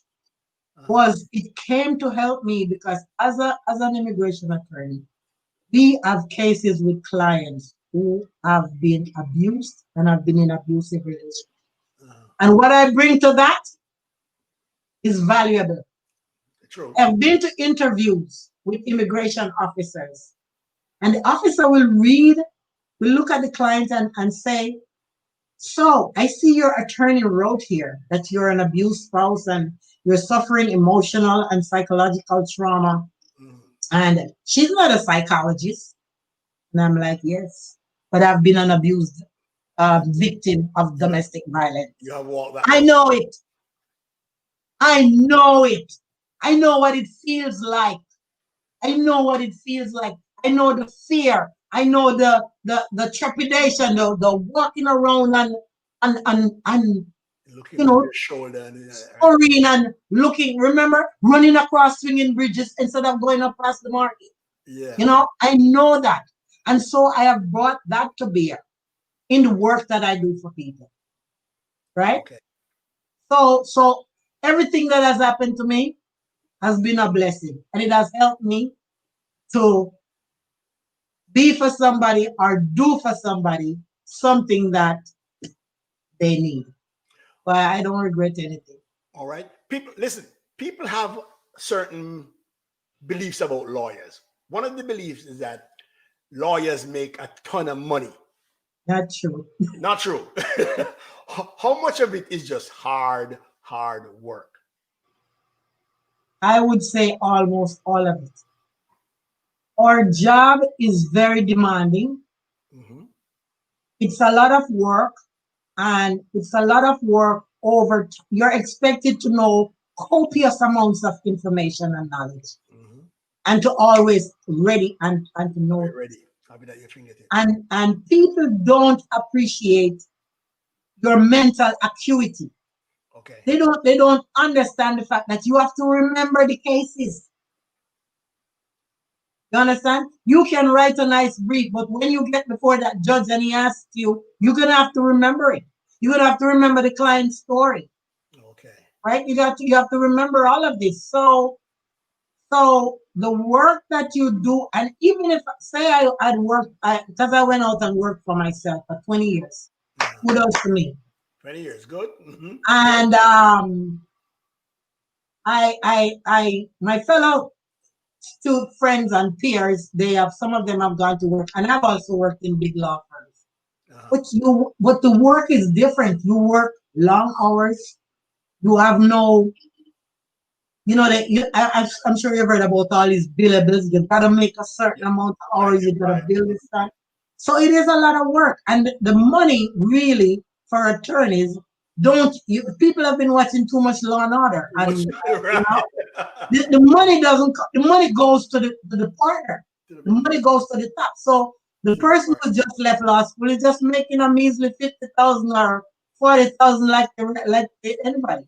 Uh-huh. was it came to help me because as an immigration attorney, we have cases with clients who have been abused and have been in abusive relationships. Uh-huh. And what I bring to that is valuable. True. I've been to interviews with immigration officers, and the officer will look at the client and say, so I see your attorney wrote here that you're an abused spouse and you're suffering emotional and psychological trauma. Mhm. And she's not a psychologist. And I'm like, yes, but I've been an abused victim of You have, domestic violence. you have walked that I road. know it. I know it. I know what it feels like. I know what it feels like. I know the fear. I know the trepidation, the walking around and Looking you over know, your shoulder. And, right? scurrying and looking. Remember, running across swinging bridges instead of going up past the market. Yeah. You know, I know that, and so I have brought that to bear in the work that I do for people. Right. Okay. So everything that has happened to me has been a blessing, and it has helped me to be for somebody or do for somebody something that they need. But I don't regret anything. All right. People, listen, people have certain beliefs about lawyers. One of the beliefs is that lawyers make a ton of money. Not true. Not true. How much of it is just hard work? I would say almost all of it. Our job is very demanding. Hmm. It's a lot of work, and it's a lot of work over. You're expected to know copious amounts of information and knowledge, Hmm. and to always ready and to know. Ready. Have it at your fingertips. And people don't appreciate your mental acuity. Okay. They don't understand the fact that you have to remember the cases. You understand? You can write a nice brief, but when you get before that judge and he asks you, you're gonna have to remember it. You're gonna have to remember the client's story, Okay. right? You have to remember all of this. So the work that you do, and even if say I'd worked, because I went out and worked for myself for 20 years, Uh, kudos to me. 20 years. Good. Hmm. And my fellow to friends and peers, some of them have gone to work, and I've also worked in big law firms. Uh-huh. But the work is different. You work long hours. You have no, that I'm sure you've heard about all these billables. You've got to make a certain Yeah. amount of Right. hours. You've got to Right. bill this time. So it is a lot of work, and the money really for attorneys don't. People have been watching too much Law and Order, Much and you right. know the money doesn't the money goes to the partner. To the The big money goes to the top. So the to the person part. who just left law school is just making a measly 50,000 or 40,000 like anybody.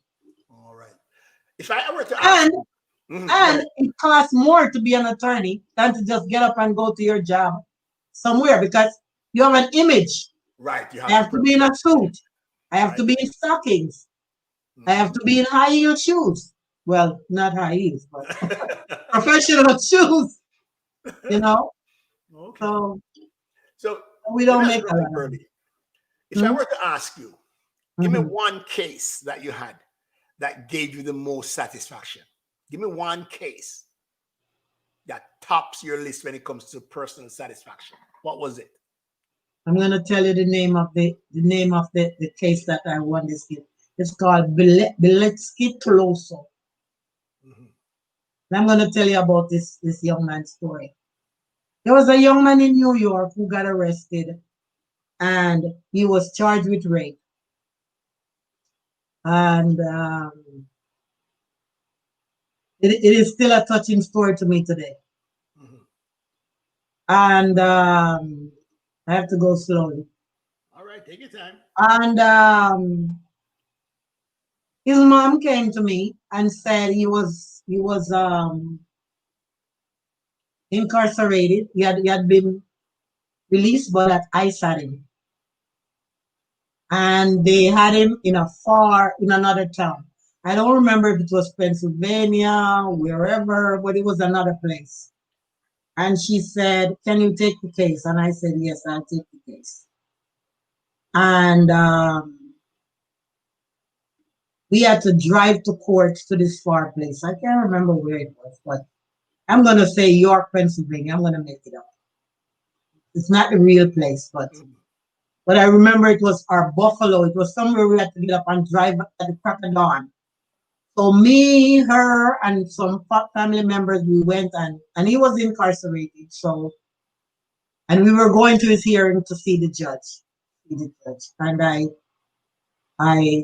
All right. If I were to ask And you, mhm, go and ahead. it costs more to be an attorney than to just get up and go to your job somewhere because you have an image. Right. You I have to have to be in a present. suit. I have Right. to be in stockings. I have Hmm. to be in high heel shoes. Well, not high heels, but professional shoes, you know. Okay. So So we let don't me ask make you a real quick, lot of money. Pearlie. If I Hmm? were to ask you, give me Hmm. one case that you had that gave you the most satisfaction. Give me one case that tops your list when it comes to personal satisfaction. What was it? I'm gonna tell you the case that I won this year. It's called Beletsky Toloso. Mhm. And I'm gonna tell you about this young man's story. There was a young man in New York who got arrested and he was charged with rape. And it is still a touching story to me today. Mhm. And I have to go slowly. All right, take your time. And his mom came to me and said he was incarcerated. He had been released, but at ICE had him, and they had him in another town. I don't remember if it was Pennsylvania, wherever, but it was another place. And she said, "Can you take the case?" And I said, "Yes, I'll take the case." And We had to drive to court to this far place. I can't remember where it was, but I'm going to say York, Pennsylvania. I'm going to make it up. It's not the real place, Mhm. but I remember it was our Buffalo. It was somewhere we had to get up and drive at the crack of dawn. So me, her, and some family members, we went, and he was incarcerated. So, and we were going to his hearing to see the judge. And I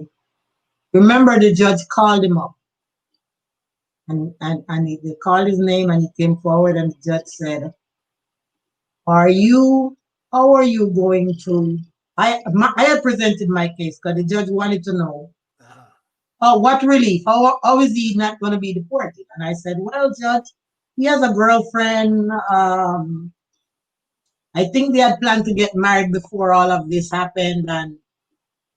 remember the judge called him up, and they called his name, and he came forward, and the judge said, "Are you? How are you going to?" I had presented my case because the judge wanted to know, Uh-huh. what relief? How is he not going to be deported? And I said, "Well, judge, he has a girlfriend. I think they had planned to get married before all of this happened, and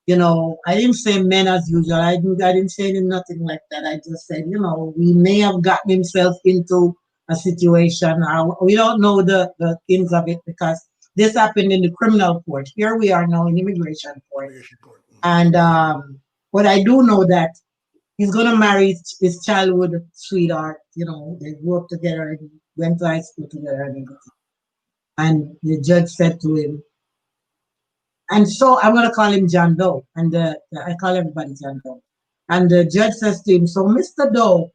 I didn't say men as usual. I didn't say nothing like that. I just said, we may have gotten himself into a situation. We don't know the ins of it because this happened in the criminal court. Here we are now in immigration court. Immigration court. Mhm. And but I do know that he's going to marry his childhood sweetheart. They grew up together and went to high school together and everything. And the judge said to him, and so I'm going to call him John Doe. And I call everybody John Doe. And the judge says to him, "So, Mr. Doe,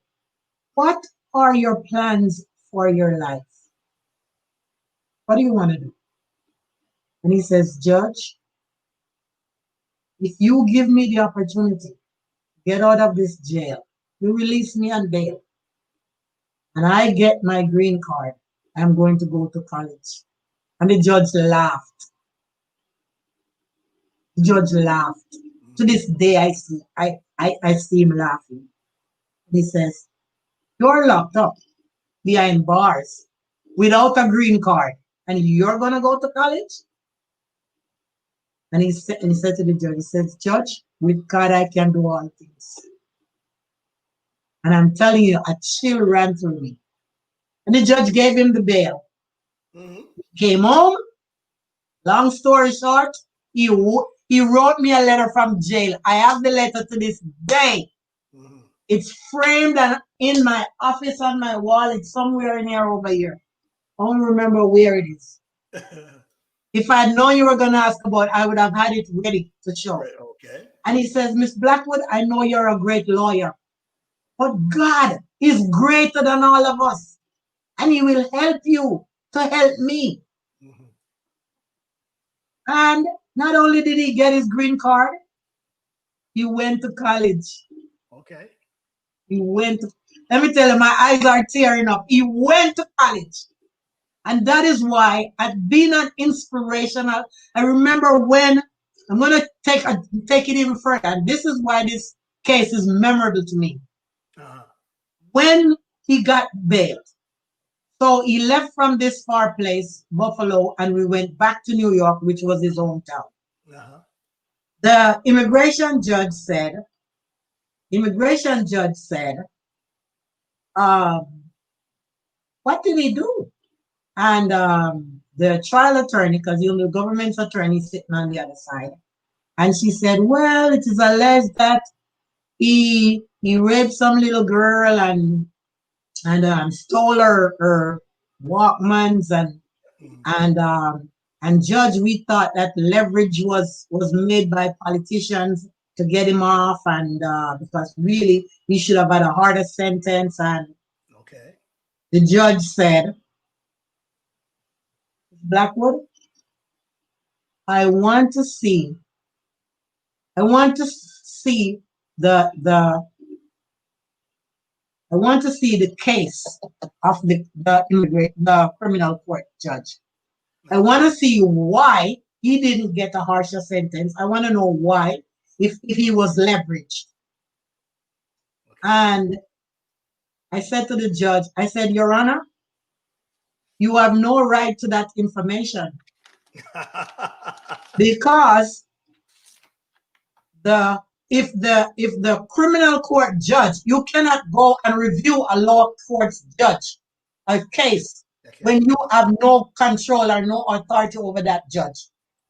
what are your plans for your life? What do you want to do?" And he says, "Judge, if you give me the opportunity to get out of this jail, you release me on bail, and I get my green card, I'm going to go to college." And the judge laughed. The judge laughed. To Mhm. this day, I see him laughing. He says, "You're locked up behind bars without a green card, and you're going to go to college?" And he said to the judge, he says, "Judge, with God, I can do all things." And I'm telling you, a chill ran through me. And the judge gave him the bail. Mhm. Came home. Long story short, he wrote me a letter from jail. I have the letter to this day. Mhm. It's framed and in my office on my wall. It's somewhere in here over here. I don't remember where it is. If I had known you were going to ask about it, I would have had it ready to show. Right. Okay. And he says, "Miss Blackwood, I know you're a great lawyer, but God is greater than all of us, and He will help you to help me." Mhm. And not only did he get his green card, he went to college. Okay. He went to, let me tell you, my eyes are tearing up. He went to college. And that is why I've been an inspirational. I remember when I'm going to take it even further. And this is why this case is memorable to me. Uh-huh. When he got bailed, so he left from this far place, Buffalo, and we went back to New York, which was his hometown. Uh-huh. The immigration judge said, um, "What did he do?" And the trial attorney, because the government's attorney sitting on the other side, and she said, "Well, it is alleged that he raped some little girl and stole her Walkmans Mhm. and um, and judge, we thought that leverage was made by politicians to get him off, and because really he should have had a harder sentence." And Okay. the judge said, "Blackwood, I want to see, I want to see the I want to see the case of the criminal court judge. I Uh-huh. want to see why he didn't get a harsher sentence. I want to know why, if he was leveraged." Okay. And I said to the judge, I said, "Your Honor, you have no right to that information because the if the criminal court judge, you cannot go and review a law court's judge a case Okay. when you have no control or no authority over that judge.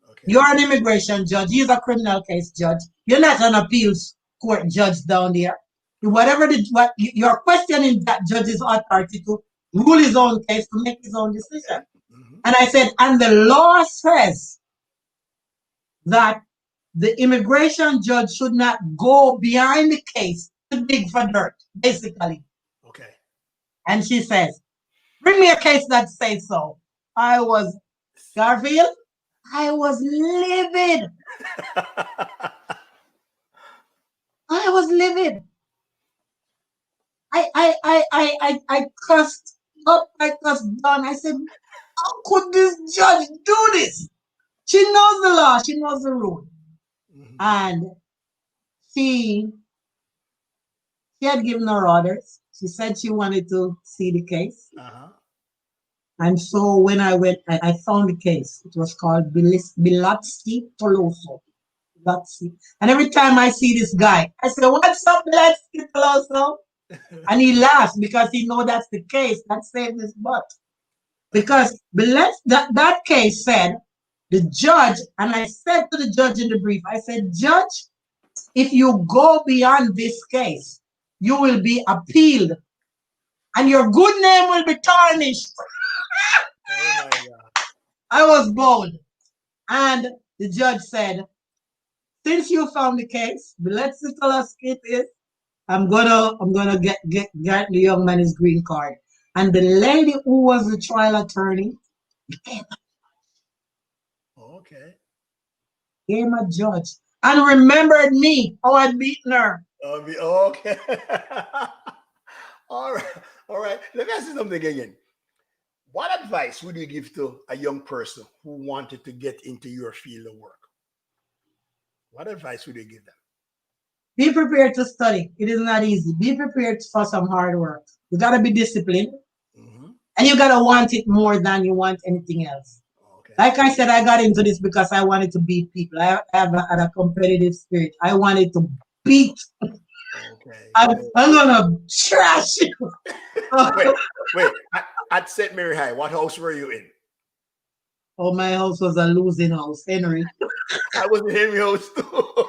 Okay. You're an immigration judge. He's a criminal case judge. You're not an appeals court judge down there. Whatever what you're questioning that judge's authority to rule his own case, to make his own decision. Okay. Mm-hmm. And I said, and the law says that the immigration judge should not go behind the case to dig for dirt, basically. Okay. And she says, bring me a case that says so. I was, Garfield, I was livid. I was livid. I cussed up, I cussed down. I said, how could this judge do this? She knows the law, she knows the rule. Mm-hmm. And she had given her orders. She said she wanted to see the case. Uh-huh. And so when I went, I found the case. It was called Bilotsky Toloso. Bilotsky. And every time I see this guy, I say, what's up, Bilotsky Toloso? And he laughs because he knows that's the case that saved his butt. Because that case said, the judge, and I said to the judge in the brief, I said, Judge, if you go beyond this case, you will be appealed and your good name will be tarnished. Oh my God. I was bold. And the judge said, since you found the case, let's tell us it is. I'm gonna get the young man his green card. And the lady who was the trial attorney Okay. became a judge and remembered me, how I'd beaten her. Okay. All right. All right. Let me ask you something again. What advice would you give to a young person who wanted to get into your field of work? What advice would you give them? Be prepared to study. It is not easy. Be prepared for some hard work. You gotta be disciplined. Mm-hmm. And you gotta want it more than you want anything else. Okay. Like I said, I got into this because I wanted to beat people. I have a competitive spirit. I wanted to beat. Okay. I'm gonna trash you. Wait. At St. Mary High, what house were you in? Oh, my house was a losing house, Henry. I was in Henry House too.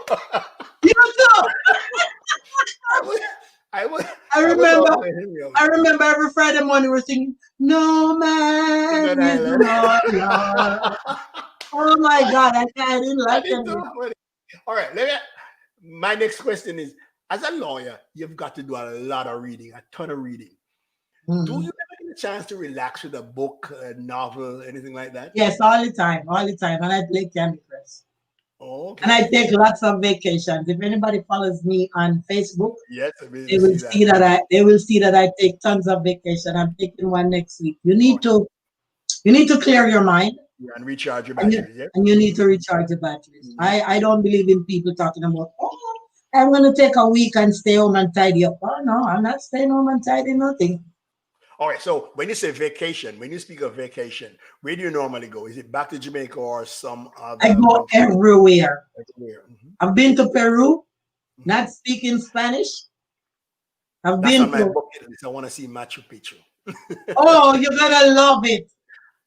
You too. I was I also remember. in Henry House. I remember every Friday morning we're singing, "No man Good is island. loyal." Oh my God, I didn't I like did it. too. All right. My next question is: as a lawyer, you've got to do a lot of reading, a ton of reading. Do you ever get a chance to relax with a book, a novel, anything like that? Yes, all the time, and I play Candy Crush. Okay. And I take lots of vacations. If anybody follows me on Facebook, Yes, I mean, they to will see see that. that I take tons of vacation. I'm taking one next week. You Oh, need to clear your mind, yeah, and recharge your and you batteries. Yeah. and you need to recharge the batteries. Mhm. I don't believe in people talking about, oh, I'm gonna take a week and stay home and tidy up. Oh no, I'm not staying home and tidy nothing. All right. So when you say vacation, when you speak of vacation, where do you normally go? Is it back to Jamaica or some I other go country? everywhere. Everywhere. Mm-hmm. I've been to Peru, Mm-hmm. not speaking Spanish. I've That's been on my to. bucket list. I want to see Machu Picchu. Oh, you're gonna love it.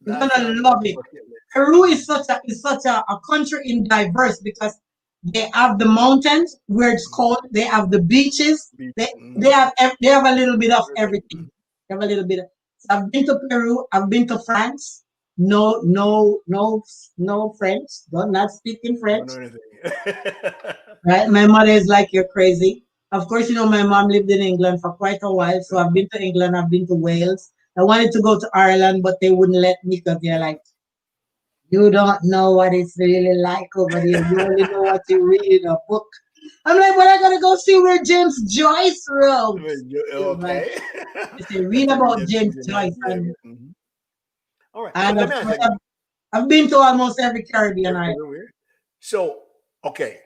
You're That's gonna on my love it. bucket list. Peru is such a country in diverse because they have the mountains where it's cold. They have the beaches. Beach. They have a little bit of Everything. everything. They have a little bit. So I've been to Peru. I've been to France. No French. Not speaking Don't French. know anything. Right? My mother is like, you're crazy. Of course, you know, my mom lived in England for quite a while. So I've been to England, I've been to Wales. I wanted to go to Ireland, but they wouldn't let me because they're like, you don't know what it's really like over there. You only know what you read in a book. I'm like, but I gotta go see where James Joyce wrote. Like, Okay. I say, Got read to read about them James things in Joyce. Nigeria. Mhm. All right. So And let of me ask course, you I've been to almost every Caribbean island. everywhere. So, okay.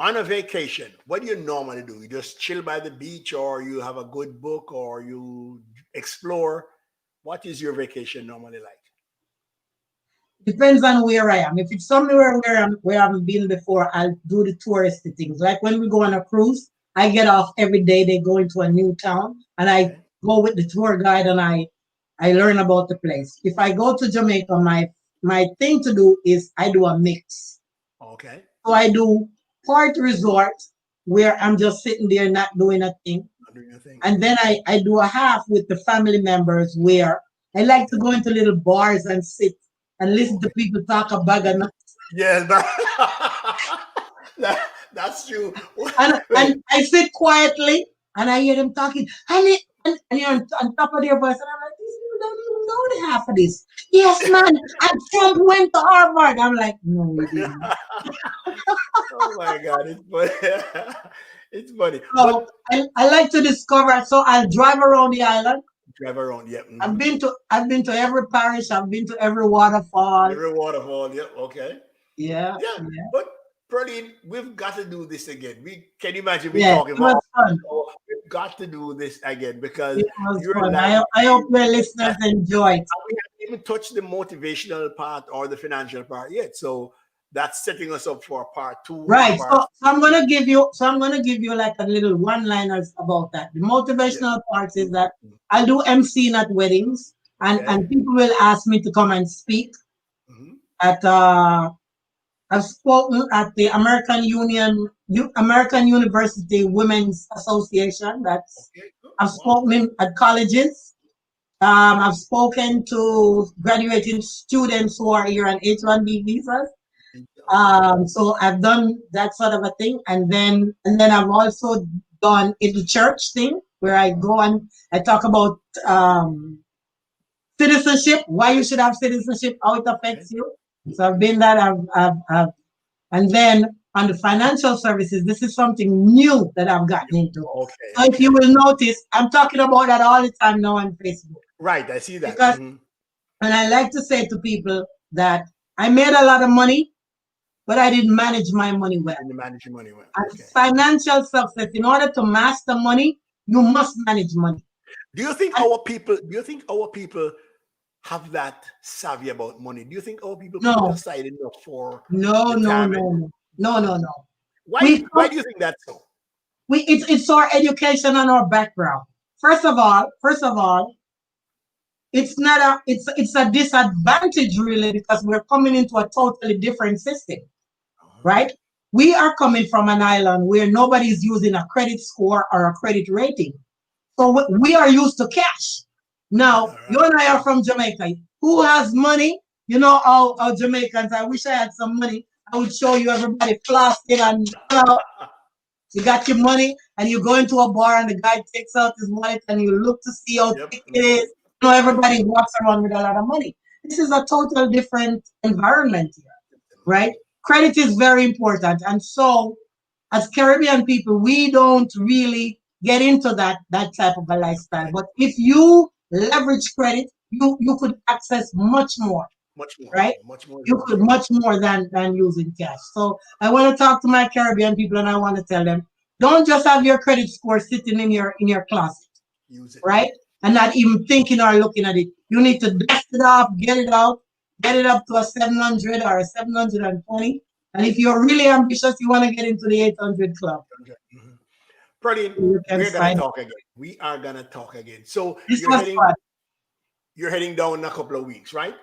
On a vacation, what do you normally do? You just chill by the beach, or you have a good book, or you explore? What is your vacation normally like? Depends on where I am. If it's somewhere where I've been before, I'll do the touristy things. Like when we go on a cruise, I get off every day. They go into a new town, and I Okay. go with the tour guide, and I learn about the place. If I go to Jamaica, my thing to do is I do a mix. Okay. So I do part resort, where I'm just sitting there not doing a thing. Not doing a thing. And then I do a half with the family members where I like to go into little bars and sit and listen to people talk about it. Yes, that's true. Wait, And I sit quietly and I hear them talking. And you're on top of their voice. And I'm like, these people don't even know the half of this. Yes, man. And Trump went to Harvard. I'm like, no, he didn't. oh my God, it's funny. It's funny. So I like to discover. So I'll drive around the island. Drive around, yep. I've been to every parish. I've been to every waterfall. Every waterfall, yep. Okay. Yeah. Yeah, but Pearline, we've got to do this again. We can you imagine we Yeah, talking it was about fun. we've got to do this again because It was you're fun. like I hope your listeners enjoy it. we haven't even touched the motivational part or the financial part yet. So that's setting us up for part 2. Right. Part So I'm gonna give you like a little one-liners about that. The motivational part is that I do MC at weddings, and people will ask me to come and speak at I've spoken at the American University Women's Association. I've spoken at colleges. I've spoken to graduating students who are here on H-1B visas. So I've done that sort of a thing, and then I've also done in the church thing where I go and I talk about citizenship, why you should have citizenship, how it affects you. So I've been that. And then on the financial services, this is something new that I've gotten into. So if you will notice, I'm talking about that all the time now on Facebook. Right, I see that. Because, and I like to say to people that I made a lot of money, but I didn't manage my money well. Manage your money well. And financial success, in order to master money, you must manage money. Do you think our people have that savvy about money? Do you think our people put aside enough for No. Why do you think that's so? It's our education and our background. First of all, it's a disadvantage really because we're coming into a totally different system, right? We are coming from an island where nobody's using a credit score or a credit rating. So we are used to cash. Now, you and I are from Jamaica. Who has money? You know how Jamaicans, I wish I had some money. I would show you everybody flossing and you got your money and you go into a bar and the guy takes out his wallet and you look to see how thick it is. You know, everybody walks around with a lot of money. This is a total different environment here, right? Credit is very important. And so as Caribbean people, we don't really get into that type of a lifestyle. But if you leverage credit, you could access much more. Right? You could much more than using cash. So I want to talk to my Caribbean people and I want to tell them, don't just have your credit score sitting in your closet. Use it. Right? And not even thinking or looking at it. You need to dust it off, get it out, get it up to a 700 or a 720. And if you're really ambitious, you want to get into the 800 club. Pearline, we're going to talk again. We are going to talk again. So you're heading down in a couple of weeks, right?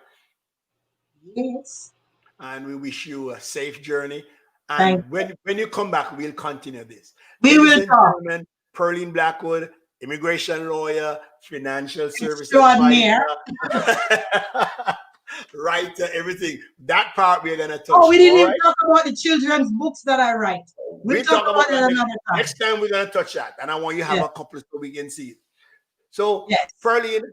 Yes. And we wish you a safe journey. And when you come back, we'll continue this. We will talk. Pearline Blackwood, immigration lawyer, financial services advisor, writer, everything. That part we're gonna touch. Oh, we didn't even talk about the children's books that I write. We'll talk about it another time. Next time we're gonna touch that, and I want you to have a couple so we can see it. So, Pearline,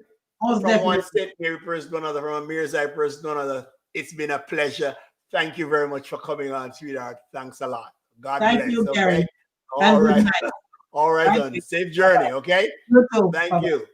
from one St. Mary person to another, from a Mirzai person to another, it's been a pleasure. Thank you very much for coming on, sweetheart. Thanks a lot. God bless. Thank you, okay? Gary. All right. All right, then. Safe journey, okay? You too. Thank you.